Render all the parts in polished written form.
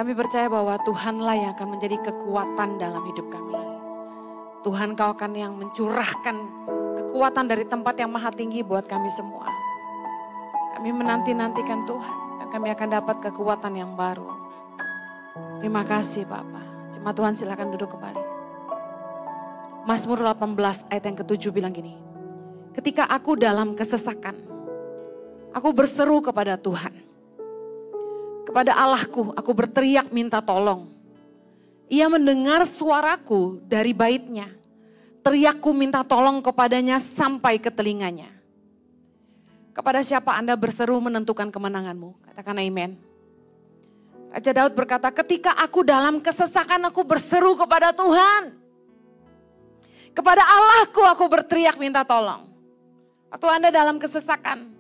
Kami percaya bahwa Tuhanlah yang akan menjadi kekuatan dalam hidup kami. Tuhan, Kau akan yang mencurahkan kekuatan dari tempat yang maha tinggi buat kami semua. Kami menanti-nantikan Tuhan dan kami akan dapat kekuatan yang baru. Terima kasih Bapa. Cuma Tuhan silakan duduk kembali. Mazmur 18 ayat yang ke-7 bilang gini. Ketika aku dalam kesesakan, aku berseru kepada Tuhan. Kepada Allahku, aku berteriak minta tolong. Ia mendengar suaraku dari baitnya. Teriakku minta tolong kepadanya sampai ke telinganya. Kepada siapa Anda berseru menentukan kemenanganmu? Katakan amen. Raja Daud berkata, ketika aku dalam kesesakan aku berseru kepada Tuhan. Kepada Allahku aku berteriak minta tolong. Waktu Anda dalam kesesakan,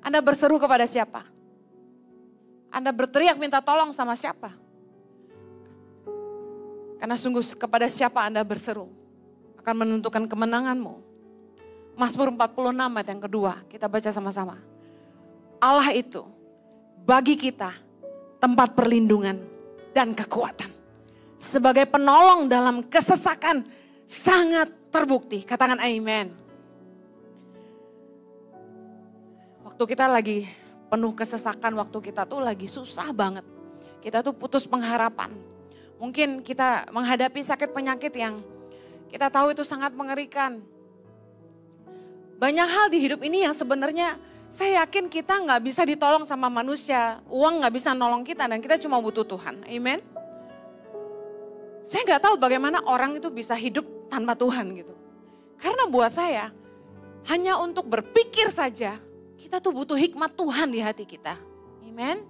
Anda berseru kepada siapa? Anda berteriak minta tolong sama siapa? Karena sungguh kepada siapa Anda berseru akan menentukan kemenanganmu. Mazmur 46 ayat yang kedua, kita baca sama-sama. Allah itu bagi kita tempat perlindungan dan kekuatan. Sebagai penolong dalam kesesakan sangat terbukti. Katakan amen. Waktu kita lagi penuh kesesakan, waktu kita tuh lagi susah banget. Kita tuh putus pengharapan. Mungkin kita menghadapi sakit penyakit yang kita tahu itu sangat mengerikan. Banyak hal di hidup ini yang sebenarnya saya yakin kita gak bisa ditolong sama manusia. Uang gak bisa nolong kita dan kita cuma butuh Tuhan. Amen. Saya gak tahu bagaimana orang itu bisa hidup tanpa Tuhan gitu. Karena buat saya hanya untuk berpikir saja. Kita tuh butuh hikmat Tuhan di hati kita. Amen.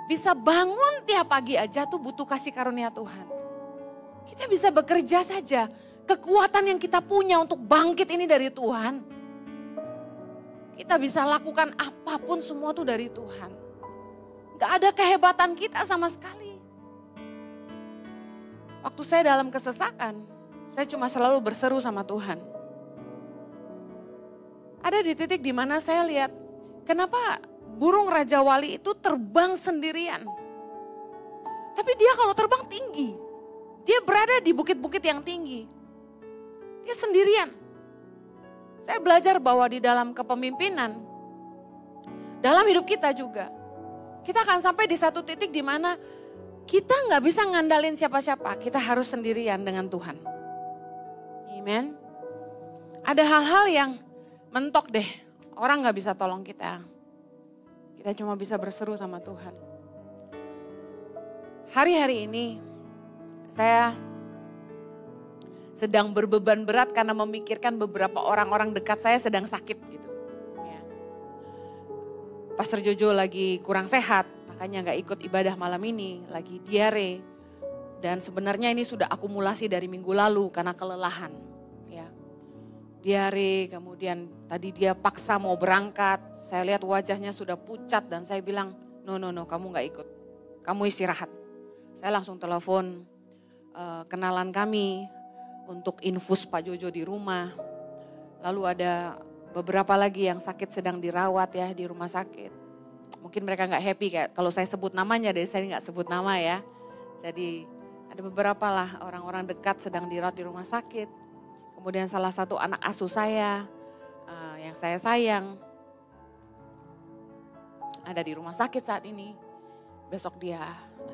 Bisa bangun tiap pagi aja tuh butuh kasih karunia Tuhan. Kita bisa bekerja saja. Kekuatan yang kita punya untuk bangkit ini dari Tuhan. Kita bisa lakukan apapun semua tuh dari Tuhan. Gak ada kehebatan kita sama sekali. Waktu saya dalam kesesakan, saya cuma selalu berseru sama Tuhan. Ada di titik di mana saya lihat, kenapa burung Raja Wali itu terbang sendirian. Tapi dia kalau terbang tinggi. Dia berada di bukit-bukit yang tinggi. Dia sendirian. Saya belajar bahwa di dalam kepemimpinan, dalam hidup kita juga, kita akan sampai di satu titik di mana kita nggak bisa ngandalin siapa-siapa. Kita harus sendirian dengan Tuhan. Amen. Ada hal-hal yang mentok deh, orang gak bisa tolong kita. Kita cuma bisa berseru sama Tuhan. Hari-hari ini saya sedang berbeban berat karena memikirkan beberapa orang-orang dekat saya sedang sakit gitu. Ya. Pastor Jojo lagi kurang sehat, makanya gak ikut ibadah malam ini, lagi diare. Dan sebenarnya ini sudah akumulasi dari minggu lalu karena kelelahan. Diare, kemudian tadi dia paksa mau berangkat. Saya lihat wajahnya sudah pucat dan saya bilang, no, kamu gak ikut. Kamu istirahat. Saya langsung telepon kenalan kami untuk infus Pak Jojo di rumah. Lalu ada beberapa lagi yang sakit sedang dirawat ya di rumah sakit. Mungkin mereka gak happy kayak kalau saya sebut namanya, dari saya gak sebut nama ya. Jadi ada beberapa lah orang-orang dekat sedang dirawat di rumah sakit. Kemudian salah satu anak asuh saya yang saya sayang ada di rumah sakit saat ini. Besok dia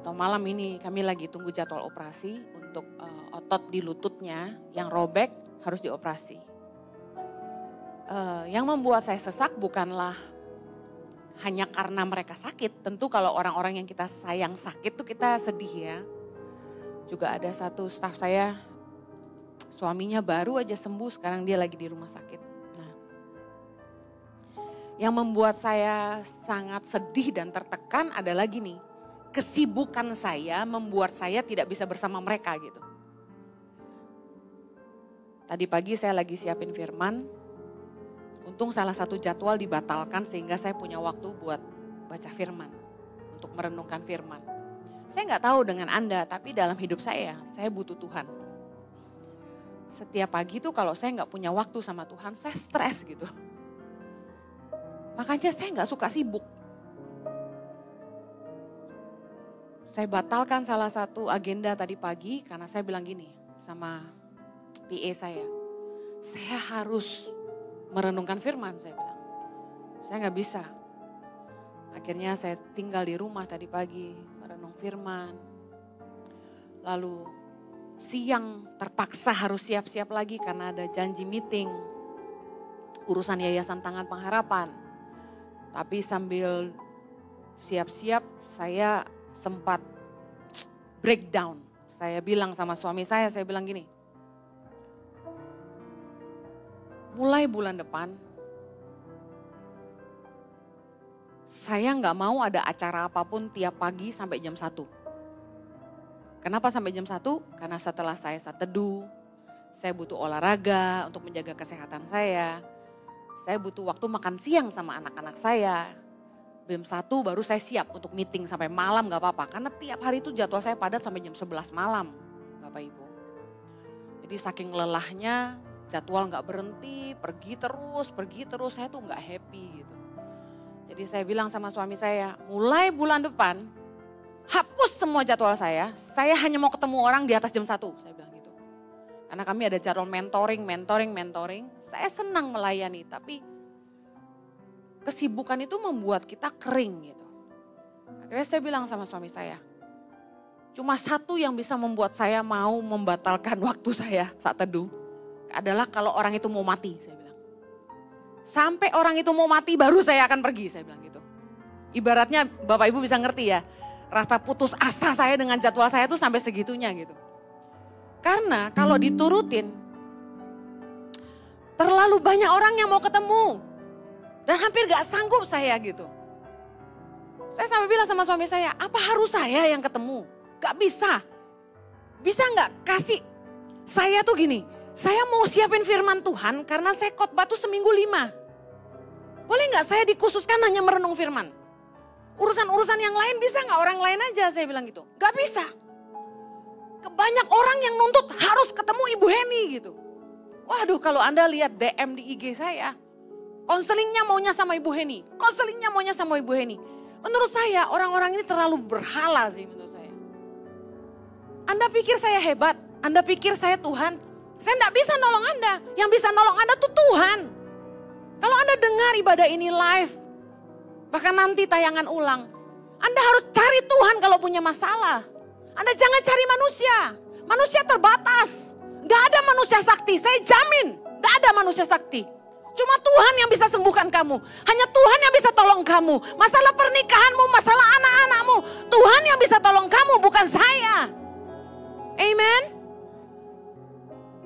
atau malam ini kami lagi tunggu jadwal operasi untuk otot di lututnya yang robek harus dioperasi. Yang membuat saya sesak bukanlah hanya karena mereka sakit. Tentu kalau orang-orang yang kita sayang sakit tuh kita sedih ya. Juga ada satu staf saya, suaminya baru aja sembuh, sekarang dia lagi di rumah sakit. Nah, yang membuat saya sangat sedih dan tertekan adalah gini, kesibukan saya membuat saya tidak bisa bersama mereka gitu. Tadi pagi saya lagi siapin firman, untung salah satu jadwal dibatalkan sehingga saya punya waktu buat baca firman, untuk merenungkan firman. Saya nggak tahu dengan Anda, tapi dalam hidup saya butuh Tuhan. Setiap pagi tuh kalau saya nggak punya waktu sama Tuhan, saya stres gitu. Makanya saya nggak suka sibuk. Saya batalkan salah satu agenda tadi pagi karena saya bilang gini sama PA saya harus merenungkan firman, saya bilang. Saya nggak bisa. Akhirnya saya tinggal di rumah tadi pagi, merenung firman. Lalu siang terpaksa harus siap-siap lagi karena ada janji meeting. Urusan Yayasan Tangan Pengharapan. Tapi sambil siap-siap saya sempat breakdown. Saya bilang sama suami saya bilang gini. Mulai bulan depan, saya nggak mau ada acara apapun tiap pagi sampai jam 1. Kenapa sampai jam 1? Karena setelah saya saat teduh, saya butuh olahraga untuk menjaga kesehatan saya. Saya butuh waktu makan siang sama anak-anak saya. Jam 1 baru saya siap untuk meeting sampai malam gak apa-apa. Karena tiap hari itu jadwal saya padat sampai jam 11 malam, Bapak Ibu. Jadi saking lelahnya, jadwal gak berhenti, pergi terus, saya tuh gak happy gitu. Jadi saya bilang sama suami saya, mulai bulan depan, hapus semua jadwal saya hanya mau ketemu orang di atas jam 1, saya bilang gitu. Karena kami ada jadwal mentoring. Saya senang melayani, tapi kesibukan itu membuat kita kering gitu. Akhirnya saya bilang sama suami saya, cuma satu yang bisa membuat saya mau membatalkan waktu saya saat teduh adalah kalau orang itu mau mati, saya bilang. Sampai orang itu mau mati baru saya akan pergi, saya bilang gitu. Ibaratnya Bapak Ibu bisa ngerti ya, rasa putus asa saya dengan jadwal saya itu sampai segitunya gitu. Karena kalau diturutin, terlalu banyak orang yang mau ketemu. Dan hampir gak sanggup saya gitu. Saya sampai bilang sama suami saya, apa harus saya yang ketemu? Gak bisa. Bisa gak kasih, saya tuh gini, saya mau siapin firman Tuhan karena saya khotbah tuh seminggu 5. Boleh gak saya dikhususkan hanya merenung firman? Urusan-urusan yang lain bisa gak orang lain aja, saya bilang gitu. Gak bisa. Banyak orang yang nuntut harus ketemu Ibu Heni gitu. Waduh, kalau Anda lihat DM di IG saya, konselingnya maunya sama Ibu Heni. Menurut saya orang-orang ini terlalu berhala sih menurut saya. Anda pikir saya hebat, Anda pikir saya Tuhan. Saya enggak bisa nolong Anda, yang bisa nolong Anda tuh Tuhan. Kalau Anda dengar ibadah ini live, bahkan nanti tayangan ulang, Anda harus cari Tuhan kalau punya masalah. Anda jangan cari manusia, manusia terbatas. Gak ada manusia sakti, saya jamin gak ada manusia sakti. Cuma Tuhan yang bisa sembuhkan kamu. Hanya Tuhan yang bisa tolong kamu. Masalah pernikahanmu, masalah anak-anakmu. Tuhan yang bisa tolong kamu, bukan saya. Amen.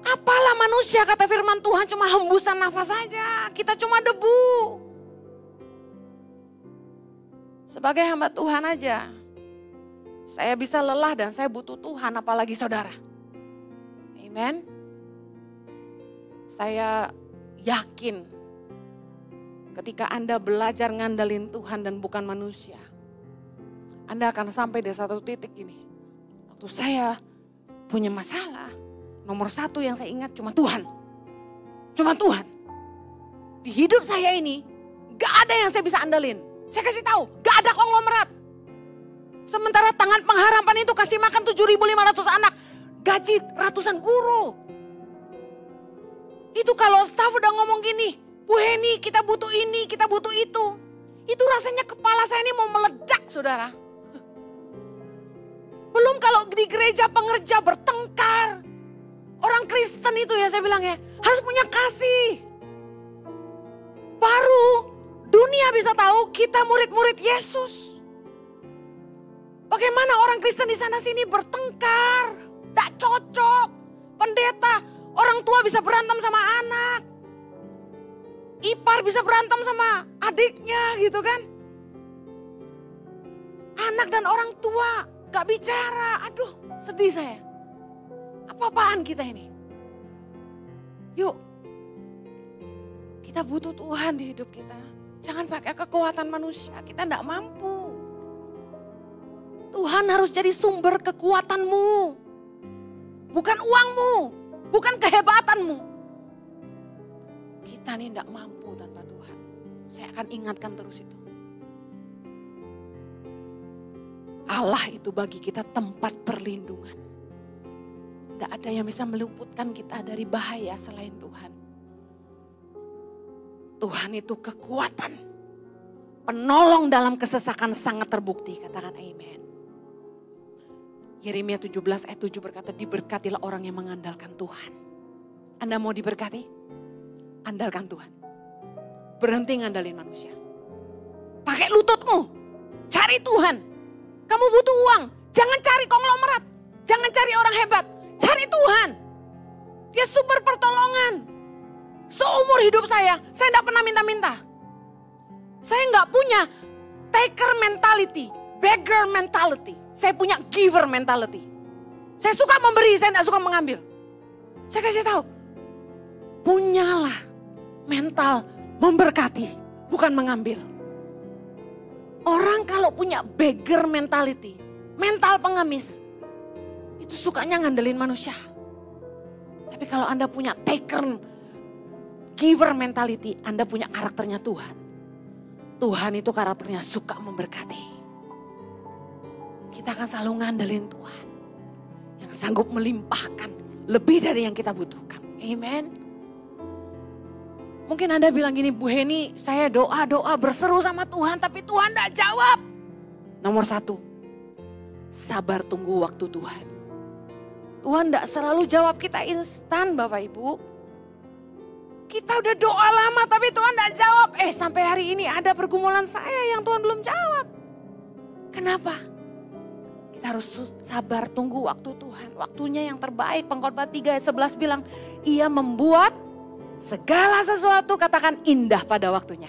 Apalah manusia, kata firman Tuhan, cuma hembusan nafas saja. Kita cuma debu. Sebagai hamba Tuhan aja, saya bisa lelah dan saya butuh Tuhan, apalagi saudara. Amen. Saya yakin ketika Anda belajar ngandelin Tuhan dan bukan manusia, Anda akan sampai di satu titik gini. Waktu saya punya masalah, nomor 1 yang saya ingat cuma Tuhan. Cuma Tuhan. Di hidup saya ini gak ada yang saya bisa andalin. Saya kasih tahu, gak ada konglomerat. Sementara Tangan Pengharapan itu kasih makan 7.500 anak, gaji ratusan guru. Itu kalau staf udah ngomong gini, Bu Heni kita butuh ini, kita butuh itu. Itu rasanya kepala saya ini mau meledak, saudara. Belum kalau di gereja pengerja bertengkar. Orang Kristen itu ya saya bilang ya, harus punya kasih. Baru dunia bisa tahu kita murid-murid Yesus. Bagaimana orang Kristen di sana sini bertengkar, tak cocok. Pendeta, orang tua bisa berantem sama anak. Ipar bisa berantem sama adiknya gitu kan. Anak dan orang tua gak bicara, aduh sedih saya. Apa-apaan kita ini? Yuk, kita butuh Tuhan di hidup kita. Jangan pakai kekuatan manusia, kita gak mampu. Tuhan harus jadi sumber kekuatanmu. Bukan uangmu, bukan kehebatanmu. Kita nih gak mampu tanpa Tuhan. Saya akan ingatkan terus itu. Allah itu bagi kita tempat perlindungan. Tidak ada yang bisa meluputkan kita dari bahaya selain Tuhan. Tuhan itu kekuatan, penolong dalam kesesakan sangat terbukti. Katakan amin. Yeremia 17 ayat 7 berkata, diberkatilah orang yang mengandalkan Tuhan. Anda mau diberkati? Andalkan Tuhan. Berhenti ngandalin manusia. Pakai lututmu, cari Tuhan. Kamu butuh uang, jangan cari konglomerat. Jangan cari orang hebat, cari Tuhan. Dia sumber pertolongan. Seumur hidup saya tidak pernah minta-minta. Saya nggak punya taker mentality, beggar mentality. Saya punya giver mentality. Saya suka memberi, saya tidak suka mengambil. Saya kasih tahu, punyalah mental memberkati, bukan mengambil. Orang kalau punya beggar mentality, mental pengemis, itu sukanya ngandelin manusia. Tapi kalau Anda punya taker, giver mentality, Anda punya karakternya Tuhan. Tuhan itu karakternya suka memberkati. Kita akan selalu ngandelin Tuhan. Yang sanggup melimpahkan lebih dari yang kita butuhkan. Amen. Mungkin Anda bilang gini, Bu Heni, saya doa-doa berseru sama Tuhan tapi Tuhan tidak jawab. Nomor 1, sabar tunggu waktu Tuhan. Tuhan tidak selalu jawab kita instan Bapak Ibu. Kita udah doa lama tapi Tuhan tidak jawab. Sampai hari ini ada pergumulan saya yang Tuhan belum jawab. Kenapa? Kita harus sabar tunggu waktu Tuhan. Waktunya yang terbaik. Pengkhotbah 3 ayat 11 bilang, Ia membuat segala sesuatu, katakan, indah pada waktunya.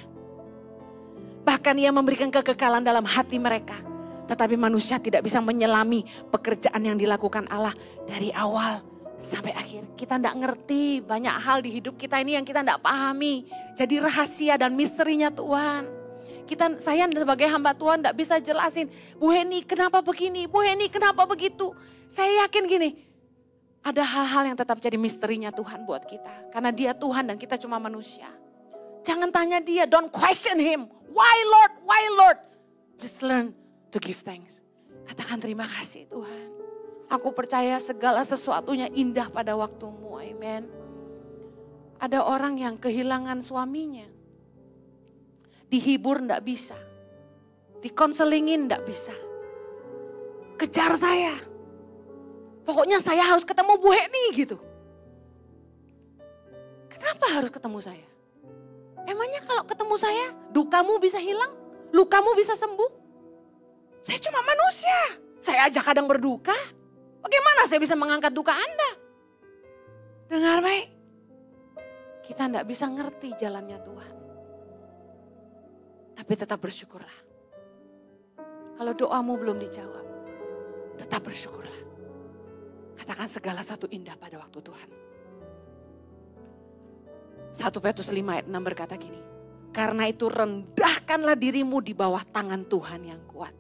Bahkan Ia memberikan kekekalan dalam hati mereka. Tetapi manusia tidak bisa menyelami pekerjaan yang dilakukan Allah dari awal sampai akhir. Kita tidak ngerti banyak hal di hidup kita ini yang kita tidak pahami. Jadi rahasia dan misterinya Tuhan. Saya sebagai hamba Tuhan tidak bisa jelasin, Bu Heni kenapa begini, Bu Heni kenapa begitu. Saya yakin gini, ada hal-hal yang tetap jadi misterinya Tuhan buat kita. Karena Dia Tuhan dan kita cuma manusia. Jangan tanya Dia, don't question Him. Why Lord, why Lord? Just learn to give thanks. Katakan terima kasih Tuhan. Aku percaya segala sesuatunya indah pada waktumu, amen. Ada orang yang kehilangan suaminya. Dihibur enggak bisa. Dikonselingin enggak bisa. Kejar saya. Pokoknya saya harus ketemu Bu Heni gitu. Kenapa harus ketemu saya? Emangnya kalau ketemu saya, dukamu bisa hilang? Lukamu bisa sembuh? Saya cuma manusia. Saya aja kadang berduka. Bagaimana saya bisa mengangkat duka Anda? Dengar baik. Kita enggak bisa ngerti jalannya Tuhan. Tapi tetap bersyukurlah. Kalau doamu belum dijawab, tetap bersyukurlah. Katakan segala satu indah pada waktu Tuhan. 1 Petrus 5 ayat 6 berkata gini. Karena itu rendahkanlah dirimu di bawah tangan Tuhan yang kuat.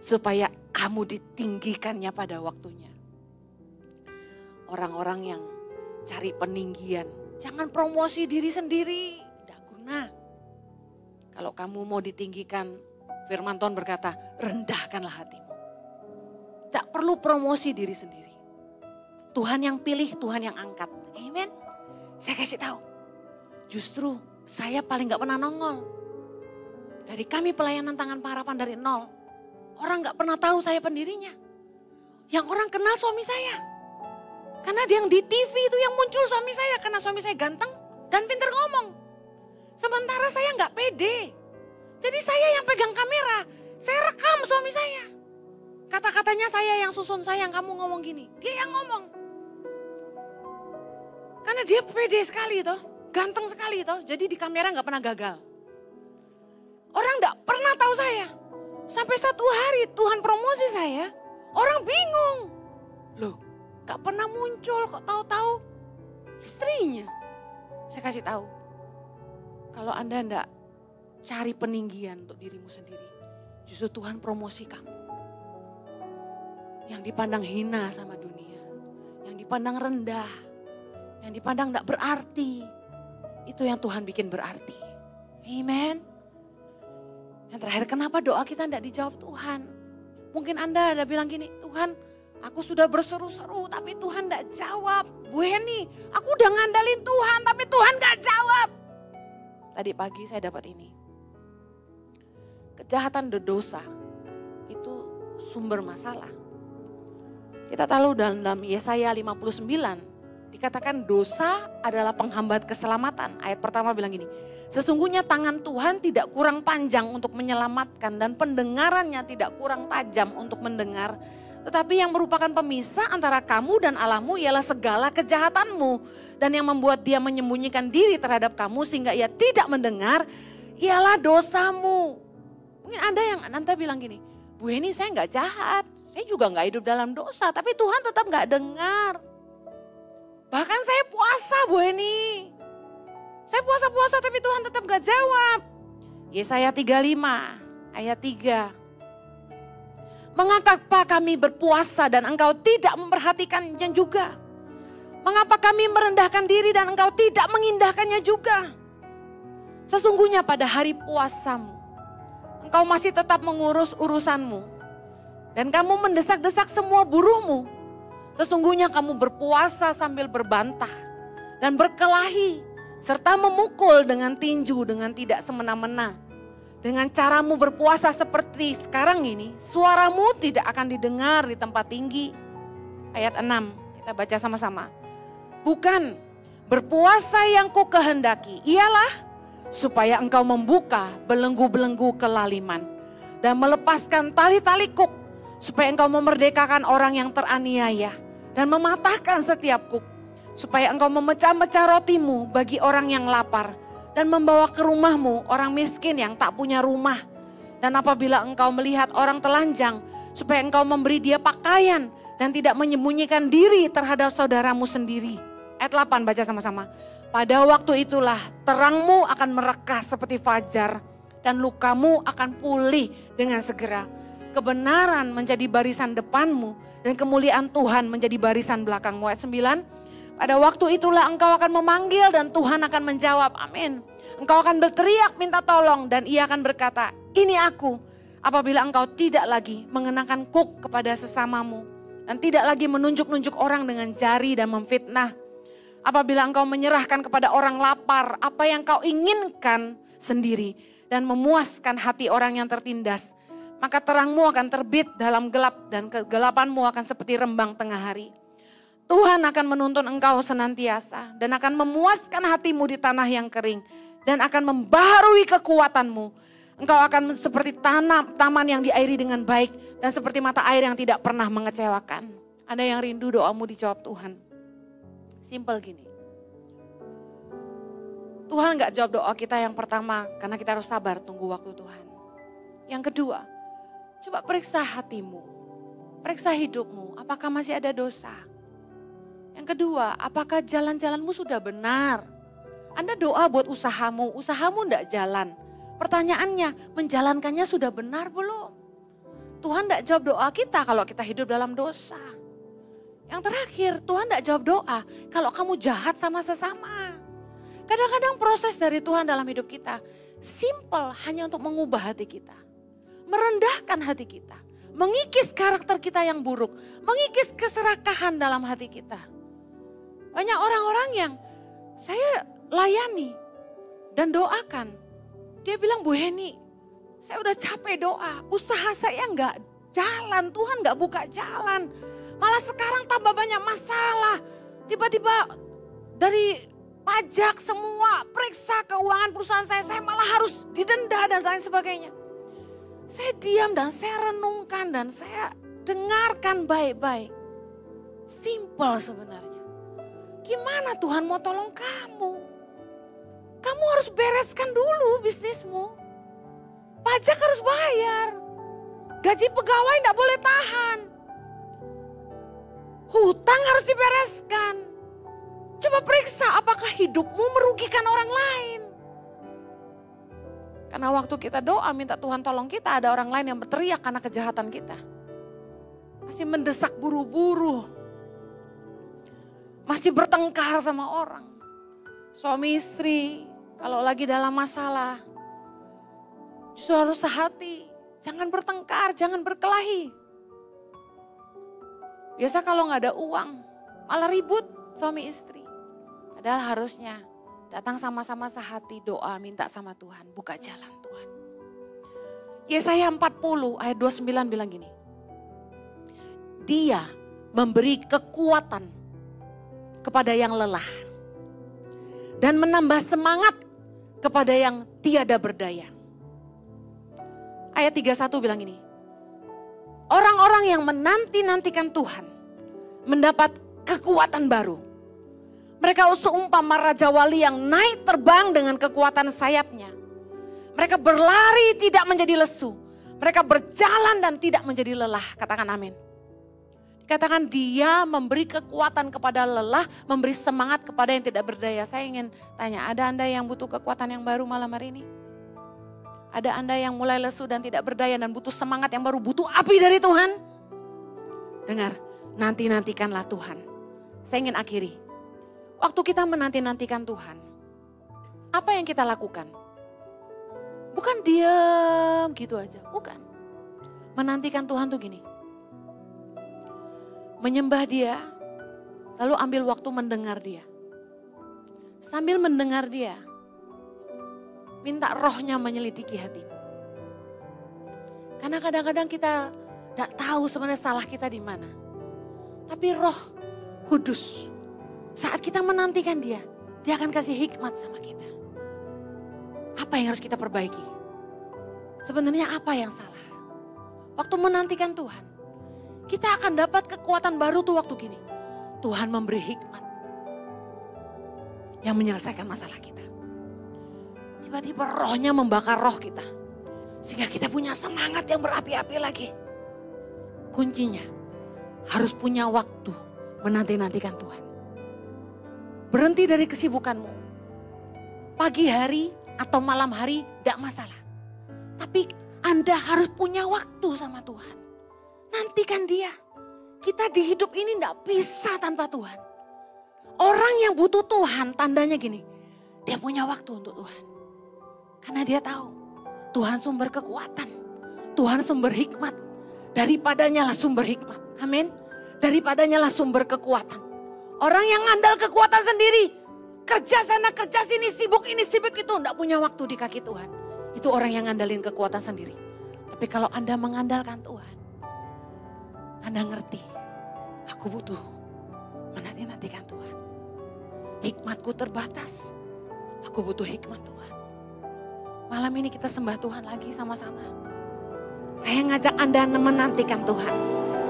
Supaya kamu ditinggikannya pada waktunya. Orang-orang yang cari peninggian, jangan promosi diri sendiri. Tidak guna. Kalau kamu mau ditinggikan, firman Tuhan berkata, rendahkanlah hatimu. Tak perlu promosi diri sendiri. Tuhan yang pilih, Tuhan yang angkat. Amen. Saya kasih tahu. Justru saya paling gak pernah nongol. Dari kami pelayanan tangan pengharapan dari nol. Orang gak pernah tahu saya pendirinya. Yang orang kenal suami saya. Karena yang di TV itu yang muncul suami saya. Karena suami saya ganteng dan pintar ngomong. Sementara saya nggak pede. Jadi saya yang pegang kamera. Saya rekam suami saya. Kata-katanya saya yang susun, sayang kamu ngomong gini. Dia yang ngomong. Karena dia pede sekali toh. Ganteng sekali toh. Jadi di kamera nggak pernah gagal. Orang nggak pernah tahu saya. Sampai satu hari Tuhan promosi saya. Orang bingung. Loh nggak pernah muncul kok tahu-tahu istrinya. Saya kasih tahu. Kalau Anda enggak cari peninggian untuk dirimu sendiri. Justru Tuhan promosi kamu. Yang dipandang hina sama dunia. Yang dipandang rendah. Yang dipandang enggak berarti. Itu yang Tuhan bikin berarti. Amen. Yang terakhir, kenapa doa kita enggak dijawab Tuhan? Mungkin Anda ada bilang gini, Tuhan aku sudah berseru-seru tapi Tuhan gak jawab. Bu Heni, aku udah ngandalin Tuhan tapi Tuhan gak jawab. Tadi pagi saya dapat ini. Kejahatan dan dosa itu sumber masalah. Kita tahu dalam Yesaya 59 dikatakan dosa adalah penghambat keselamatan. Ayat pertama bilang gini, sesungguhnya tangan Tuhan tidak kurang panjang untuk menyelamatkan dan pendengarannya tidak kurang tajam untuk mendengar. Tetapi yang merupakan pemisah antara kamu dan Allahmu ialah segala kejahatanmu. Dan yang membuat dia menyembunyikan diri terhadap kamu sehingga ia tidak mendengar ialah dosamu. Mungkin Anda bilang gini, Bu Heni saya gak jahat, saya juga gak hidup dalam dosa, tapi Tuhan tetap gak dengar. Bahkan saya puasa Bu Heni, saya puasa-puasa tapi Tuhan tetap gak jawab. Yesaya 35 ayat 3. Mengapa kami berpuasa dan engkau tidak memperhatikannya juga? Mengapa kami merendahkan diri dan engkau tidak mengindahkannya juga? Sesungguhnya pada hari puasamu, engkau masih tetap mengurus urusanmu. Dan kamu mendesak-desak semua buruhmu. Sesungguhnya kamu berpuasa sambil berbantah dan berkelahi. Serta memukul dengan tinju dengan tidak semena-mena. Dengan caramu berpuasa seperti sekarang ini, suaramu tidak akan didengar di tempat tinggi. Ayat 6, kita baca sama-sama. Bukan, berpuasa yang ku kehendaki ialah supaya engkau membuka belenggu-belenggu kelaliman dan melepaskan tali-tali kuk, supaya engkau memerdekakan orang yang teraniaya dan mematahkan setiap kuk, supaya engkau memecah-mecah rotimu bagi orang yang lapar dan membawa ke rumahmu orang miskin yang tak punya rumah. Dan apabila engkau melihat orang telanjang, supaya engkau memberi dia pakaian dan tidak menyembunyikan diri terhadap saudaramu sendiri. Ayat 8 baca sama-sama. Pada waktu itulah terangmu akan merekas seperti fajar dan lukamu akan pulih dengan segera. Kebenaran menjadi barisan depanmu dan kemuliaan Tuhan menjadi barisan belakangmu. Ayat 9. Pada waktu itulah engkau akan memanggil dan Tuhan akan menjawab. Amin. Engkau akan berteriak minta tolong dan ia akan berkata, ini aku. Apabila engkau tidak lagi mengenakan kuk kepada sesamamu dan tidak lagi menunjuk-nunjuk orang dengan jari dan memfitnah. Apabila engkau menyerahkan kepada orang lapar apa yang kau inginkan sendiri dan memuaskan hati orang yang tertindas, maka terangmu akan terbit dalam gelap dan kegelapanmu akan seperti rembang tengah hari. Tuhan akan menuntun engkau senantiasa dan akan memuaskan hatimu di tanah yang kering dan akan membaharui kekuatanmu. Engkau akan seperti taman yang diairi dengan baik dan seperti mata air yang tidak pernah mengecewakan. Ada yang rindu doamu dijawab Tuhan. Simple gini. Tuhan gak jawab doa kita yang pertama karena kita harus sabar tunggu waktu Tuhan. Yang kedua, coba periksa hatimu, periksa hidupmu, apakah masih ada dosa. Yang kedua, apakah jalan-jalanmu sudah benar? Anda doa buat usahamu gak jalan. Pertanyaannya, menjalankannya sudah benar belum? Tuhan gak jawab doa kita kalau kita hidup dalam dosa. Yang terakhir, Tuhan gak jawab doa kalau kamu jahat sama sesama. Kadang-kadang proses dari Tuhan dalam hidup kita simple hanya untuk mengubah hati kita. Merendahkan hati kita. Mengikis karakter kita yang buruk. Mengikis keserakahan dalam hati kita. Banyak orang-orang yang saya layani dan doakan. Dia bilang, Bu Heni, saya udah capek doa. Usaha saya gak jalan, Tuhan gak buka jalan. Malah sekarang tambah banyak masalah. Tiba-tiba dari pajak semua, periksa keuangan perusahaan saya malah harus didenda dan lain sebagainya. Saya diam dan saya renungkan dan saya dengarkan baik-baik. Simple sebenarnya. Gimana Tuhan mau tolong kamu? Kamu harus bereskan dulu bisnismu. Pajak harus bayar. Gaji pegawai enggak boleh tahan. Hutang harus dibereskan. Coba periksa apakah hidupmu merugikan orang lain. Karena waktu kita doa minta Tuhan tolong kita, ada orang lain yang berteriak karena kejahatan kita. Masih mendesak buru-buru. Masih bertengkar sama orang. Suami istri kalau lagi dalam masalah, justru harus sehati. Jangan bertengkar, jangan berkelahi. Biasa kalau nggak ada uang, malah ribut suami istri. Padahal harusnya datang sama-sama sehati doa, minta sama Tuhan, buka jalan Tuhan. Yesaya 40 ayat 29 bilang gini. Dia memberi kekuatan kepada yang lelah. Dan menambah semangat kepada yang tiada berdaya. Ayat 31 bilang gini. Orang-orang yang menanti-nantikan Tuhan mendapat kekuatan baru. Mereka seumpama raja wali yang naik terbang dengan kekuatan sayapnya. Mereka berlari tidak menjadi lesu. Mereka berjalan dan tidak menjadi lelah. Katakan amin. Dikatakan dia memberi kekuatan kepada lelah, memberi semangat kepada yang tidak berdaya. Saya ingin tanya, ada Anda yang butuh kekuatan yang baru malam hari ini? Ada Anda yang mulai lesu dan tidak berdaya dan butuh semangat yang baru, butuh api dari Tuhan? Dengar, nanti-nantikanlah Tuhan. Saya ingin akhiri. Waktu kita menanti-nantikan Tuhan, apa yang kita lakukan? Bukan diam gitu aja, bukan. Menantikan Tuhan tuh gini. Menyembah dia, lalu ambil waktu mendengar dia. Sambil mendengar dia, minta rohnya menyelidiki hatimu. Karena kadang-kadang kita tidak tahu sebenarnya salah kita di mana. Tapi Roh Kudus, saat kita menantikan dia akan kasih hikmat sama kita. Apa yang harus kita perbaiki? Sebenarnya apa yang salah? Waktu menantikan Tuhan, kita akan dapat kekuatan baru tuh waktu gini. Tuhan memberi hikmat yang menyelesaikan masalah kita. Tiba-tiba rohnya membakar roh kita. Sehingga kita punya semangat yang berapi-api lagi. Kuncinya harus punya waktu menanti-nantikan Tuhan. Berhenti dari kesibukanmu. Pagi hari atau malam hari tidak masalah. Tapi Anda harus punya waktu sama Tuhan. Nantikan dia. Kita di hidup ini tidak bisa tanpa Tuhan. Orang yang butuh Tuhan tandanya gini. Dia punya waktu untuk Tuhan. Karena dia tahu Tuhan sumber kekuatan. Tuhan sumber hikmat. Daripadanya lah sumber hikmat. Amin. Daripadanya lah sumber kekuatan. Orang yang ngandal kekuatan sendiri. Kerja sana kerja sini sibuk ini sibuk itu. Tidak punya waktu di kaki Tuhan. Itu orang yang ngandalin kekuatan sendiri. Tapi kalau Anda mengandalkan Tuhan. Anda ngerti. Aku butuh menanti-nantikan Tuhan. Hikmatku terbatas. Aku butuh hikmat Tuhan. Malam ini kita sembah Tuhan lagi sama-sama. Saya ngajak Anda menantikan Tuhan.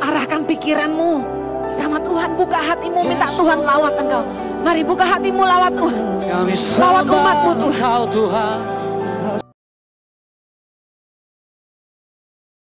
Arahkan pikiranmu sama Tuhan. Buka hatimu, minta Tuhan lawat engkau. Mari buka hatimu, lawat Tuhan. Lawat umatmu Tuhan.